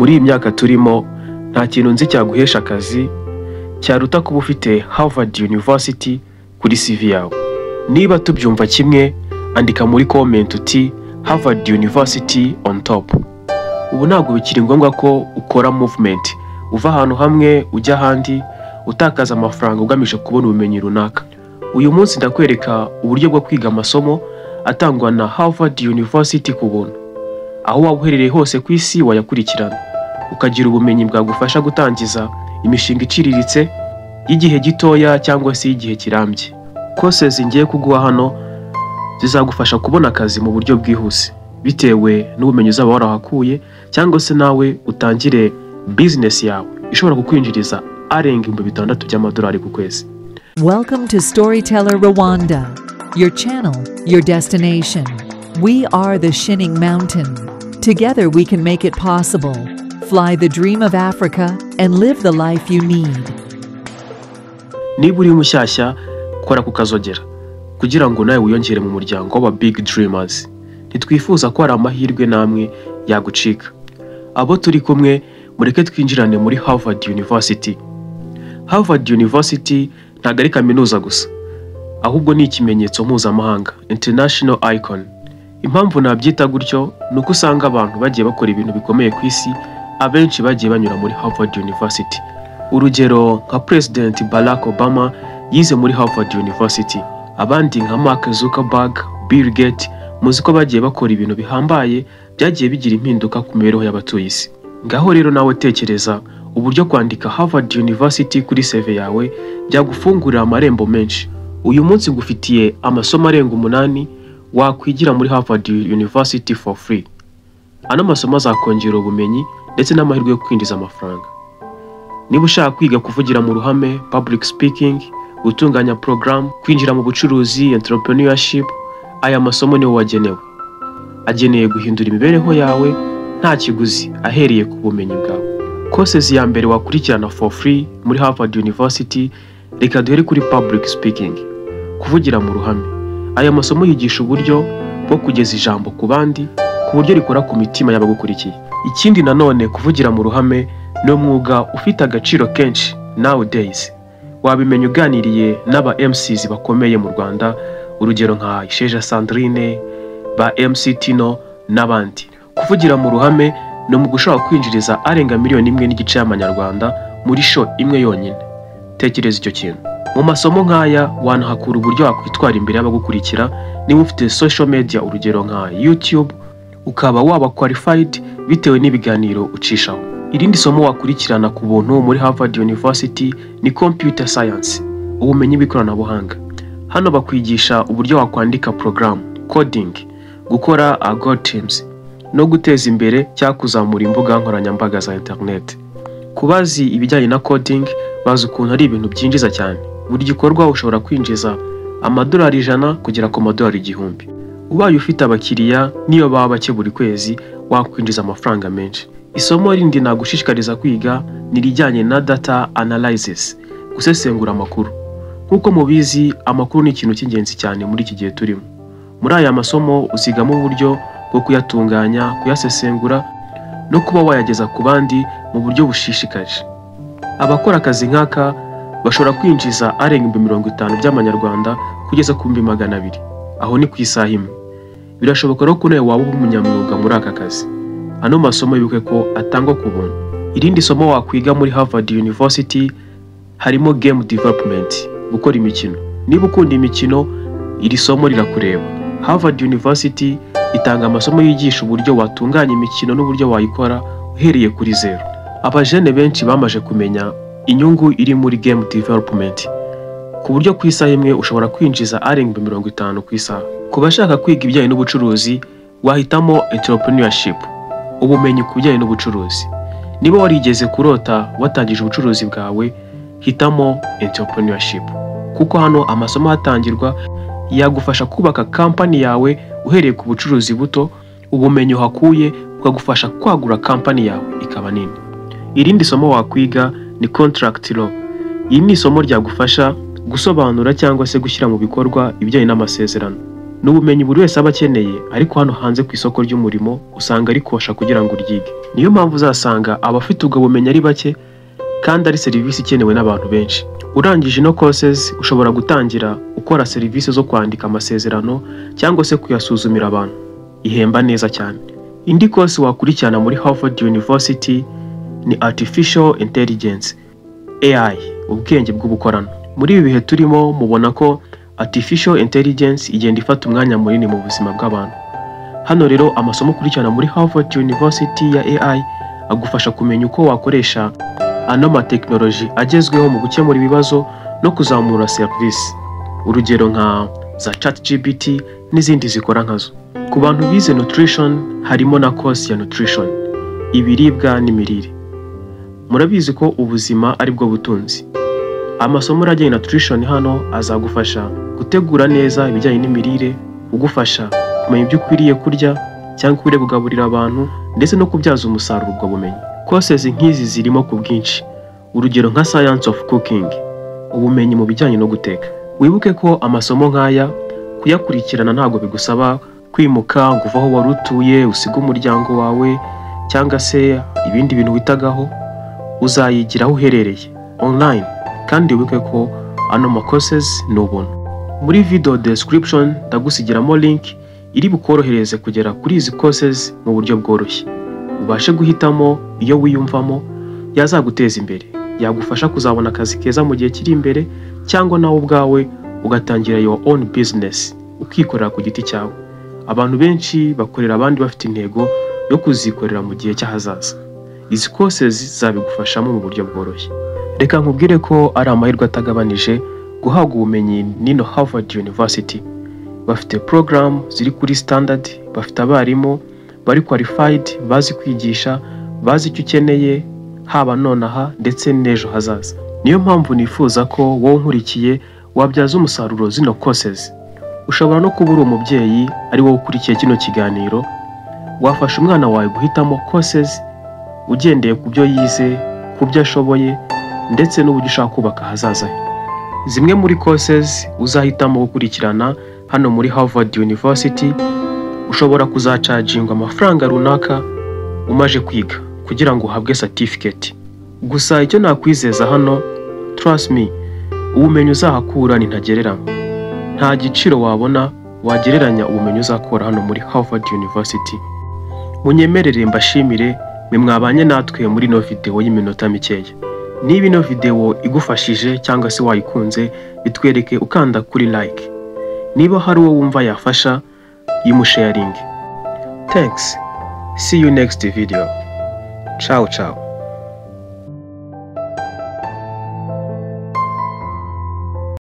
Muri iyi myaka turimo nta kintu nzi cyaguhesha akazi cyaruta kuba ufite Harvard University kuri CV yawe. Niba tubyumva kimwe, andika muri comment uti Harvard University on top. Ubu ntabwo bikiri ngombwa ko ukora movement uva ahantu hamwe ujya ahandi utakaza amafaranga ugamije kubona ubumenyi runaka. Uyu munsi ndakwereka uburyo bwo kwiga amasomo atangwa na Harvard University ku buntu. Aho waba uherereye hose ku isi wayakurikirana, ukagira ubumenyi bwagufasha gutangiza imishinga iciriritse y'igihe gitoya cyangwa se y'igihe kirambye. Courses ngiye kuguha hano zizagufasha kubona akazi mu buryo bwihuse bitewe n'ubumenyi uzaba warahakuye, cyangwa se nawe utangire business yawe ishobora kukwinjiriza arenga $6,000 by'amadolari ku kwezi. Welcome to Storyteller Rwanda, your channel, your destination. We are the Shinning Mountain. Together we can make it possible. Fly the dream of Africa and live the life you need. Niba uri mushyashya, kora kukazogera kugira ngo nawe wiyongere mu muryango w'aba big dreamers. Ntitwifuza ko hari amahirwe namwe yagucika. Abo turi kumwe, mureke twinjirane muri Harvard University. Harvard University ntabwo ari kaminuza gusa, ahubwo ni ikimenyetso mpuzamahanga, international icon. Impamvu nabyita gutyo nuko usanga abantu bagiye bakora ibintu bikomeye ku isi, abenshi bagiye banyura muri Harvard University. Urugero nka President Barack Obama yize muri Harvard University, abandi nka Mark Zuckerberg, Bill Gates, muzi ko bagiye bakora ibintu bihambaye byagiye bigira impinduka ku mibereho y'abatuye isi. Ngaho rero nawe tekereza uburyo kwandika Harvard University kuri CV yawe byagufungurira amarembo menshi. Uyu munsi ngufitiye amasomo arenga 8 wakwigira muri Harvard University for free. Ano masomo azakongera ubumenyi ndetse n'amahirwe yo kwinjiza amafaranga. Niba ushaka kwiga kuvugira mu ruhame, public speaking, gutunganya program, kwinjira mu bucuruzi, entrepreneurship, aya masomo niwo wagenewe. Ageneye guhindura imibereho yawe nta kiguzi ahereye ku bumenyi bwawe. Courses ya mbere wakurikirana for free muri Harvard University, reka duhere kuri public speaking, kuvugira mu ruhame. Aya masomo yigisha uburyo bwo kugeza ijambo ku bandi ku buryo rikora ku mitima y'abagukurikiye. Ikindi nanone, kuvugira mu ruhame ni umwuga ufite agaciro kenshi nowadays. Wabimenya uganiriye n'aba MCs bakomeye mu Rwanda, urugero nka Isheja Sandrine, ba MC Tino n'abandi. Kuvugira mu ruhame no mu gushaka kwinjiriza arenga $1.5 miliyoni y'amanyarwanda muri show imwe yonyine. Tekereza icyo kintu. Mu masomo nk'aya wanahakura uburyo wakwitwara imbere y'abagukurikira niba ufite social media, urugero nka YouTube, ukaba waba qualified bitewe n'ibiganiro ucishaho. Irindi somo wakurikirana ku buntu muri Harvard University ni computer science, ubumenyi bw'ikoranabuhanga. Hano bakwigisha uburyo wakwandika program, coding, gukora algorithms no guteza imbere cyangwa kuzamura imbuga nkoranyambaga za internet. Kubazi ibijyanye na coding bazi ukuntu ari ibintu byinjiza cyane. Buri gikorwa ushobora kwinjiza $100 kugera ku $1,000. Ubaye ufite abakiriya niyo baba bake buri kwezi, wakwinjiza amafaranga menshi. Isomo rindi nagushishikariza kwiga ni rijyanye na data analysis, gusesengura amakuru. Nkuko mubizi, amakuru ni ikintu cy'ingenzi cyane muri iki gihe turimo. Muri aya masomo uzigamo uburyo bwo kuyatunganya, kuyasesengura no kuba wayageza ku bandi mu buryo bushishikaje. Abakora akazi nk'aka bashobora kwinjiza arenga $50,000 by'amanyarwanda kugeza ku $200,000. Aho ni ku isaha imwe. Birashoboka rero ko nawe waba umunyamwuga muri aka kazi. Ano masomo yibuke ko atangwa ku buntu. Irindi somo wakwiga muri Harvard University harimo game development, gukora imikino. Niba ukunda imikino, iri somo rirakureba. Harvard University itanga amasomo yigisha uburyo watunganya imikino n'uburyo wayikora uhereye kuri zero. Abajene benshi bamaje kumenya inyungu iri muri game development, ku buryo ku isaha imwe ushobora kwinjiza arenga $50,000 ku isaha. Ku bashaka kwiga ibijyanye n'ubucuruzi, wahitamo entrepreneurship, ubumenyi ku bijyanye n'ubucuruzi. Niba warigeze kurota watangije ubucuruzi bwawe, hitamo entrepreneurship, kuko hano amasomo hatangirwa yagufasha kubaka company yawe uhereye ku bucuruzi buto. Ubumenyi hakuye bukagufasha kwagura company yawe ikaba nini. Irindi somo wakwiga ni contract law. Iyi ni isomo ryagufasha gusobanura cyangwa se gushyira mu bikorwa ibijyanye n'amasezerano. n'ubumenyi buri wese aba akeneye, ariko hano hanze ku isoko ry'umurimo usanga rikosha kugira ngo uryige. Niyo mpamvu uzasanga abafite ubwo bumenyi ari bake kandi ari serivisi ikenewe n'abantu benshi. Urangije ino courses ushobora gutangira ukora serivisi zo kwandika amasezerano cyangwa se kuyasuzumira abantu. Ihemba neza cyane. Indi course wakurikirana muri Harvard University ni Artificial Intelligence, AI, ubwenge bw'ubukorano. Muri ibi bihe turimo mubona ko Artificial Intelligence igenda ifata umwanya munini mu buzima bw'abantu. Hano rero amasomo ukurikirana muri Harvard University ya AI agufasha kumenya uko wakoresha ano mateknoloji agezweho mu gukemura ibibazo no kuzamura serivisi. Urugero nka za ChatGPT n'izindi zikora nkazo. Ku bantu bize nutrition harimo na course ya nutrition, ibiribwa n'imirire. Murabizi ko ubuzima ari bwo butunzi. Amasomo ajyanye na nutrition hano azagufasha gutegura neza ibijyanye n'imirire, kugufasha kumenya ibyo ukwiriye kurya cyangwa ukwiriye kugaburira abantu, ndetse no kubyaza umusaruro ubwo bumenyi. Courses nk'izi zirimo ku bwinshi. Urugero nka Science of Cooking, ubumenyi mu bijyanye no guteka. Wibuke ko amasomo nk'aya kuyakurikirana ntabwo bigusaba kwimuka ngo uve aho wari utuye usiga umuryango wawe cyangwa se ibindi bintu witagaho. Uzayigira aho uherereye online, kandi wibuke ko ano ma courses ni ubuntu. Muri video description ndagusigiramo link iri bukorohereze kugera kuri izi courses mu buryo bworoshye. Ubashe guhitamo iyo wiyumvamo yazaguteza imbere, yagufasha kuzabona akazi keza mu gihe kiri imbere, cyangwa nawe ubwawe ugatangira your own business ukikorera ku giti cyawe. Abantu benshi bakorera abandi bafite intego yo kuzikorera mu gihe cy'ahazaza. Izi courses zabigufashamo mu buryo bworoshye. Reka nkubwire ko ari amahirwe atagabanije guhabwa ubumenyi n'ino Harvard University. Bafite program ziri kuri standard, bafite abarimu bari qualified, bazi kwigisha, bazi icyo ukeneye haba nonaha ndetse n'ejo hazaza. Niyo mpamvu nifuza ko wowe nkurikiye wabyaza umusaruro zino courses. Ushobora no kuba uri umubyeyi ari wowe ukurikiye kino kiganiro, wafasha umwana wawe guhitamo courses ugendeye ku byo yize, ku byo ashoboye, ndetse n'uburyo ushaka kubaka hazaza he. Zimwe muri courses uzahitamo gukurikirana hano muri Harvard University ushobora kuzacagingwa amafaranga runaka umaje kwiga kugira ngo uhabwe certificate. Gusa icyo nakwizeza hano, trust me, ubumenyi uzahakura ni ntagereranywa. Nta giciro wabona wagereranya ubumenyi uzakura hano muri Harvard University. Munyemerere mbashimire mwe mwabanye natwe muri no video y'iminota mikeya. Niba ino video igufashije cyangwa se wayikunze, bitwereke ukanda kuri like. Niba hari uwo wumva yafasha, yimusharing. Thanks. See you next video. Ciao ciao.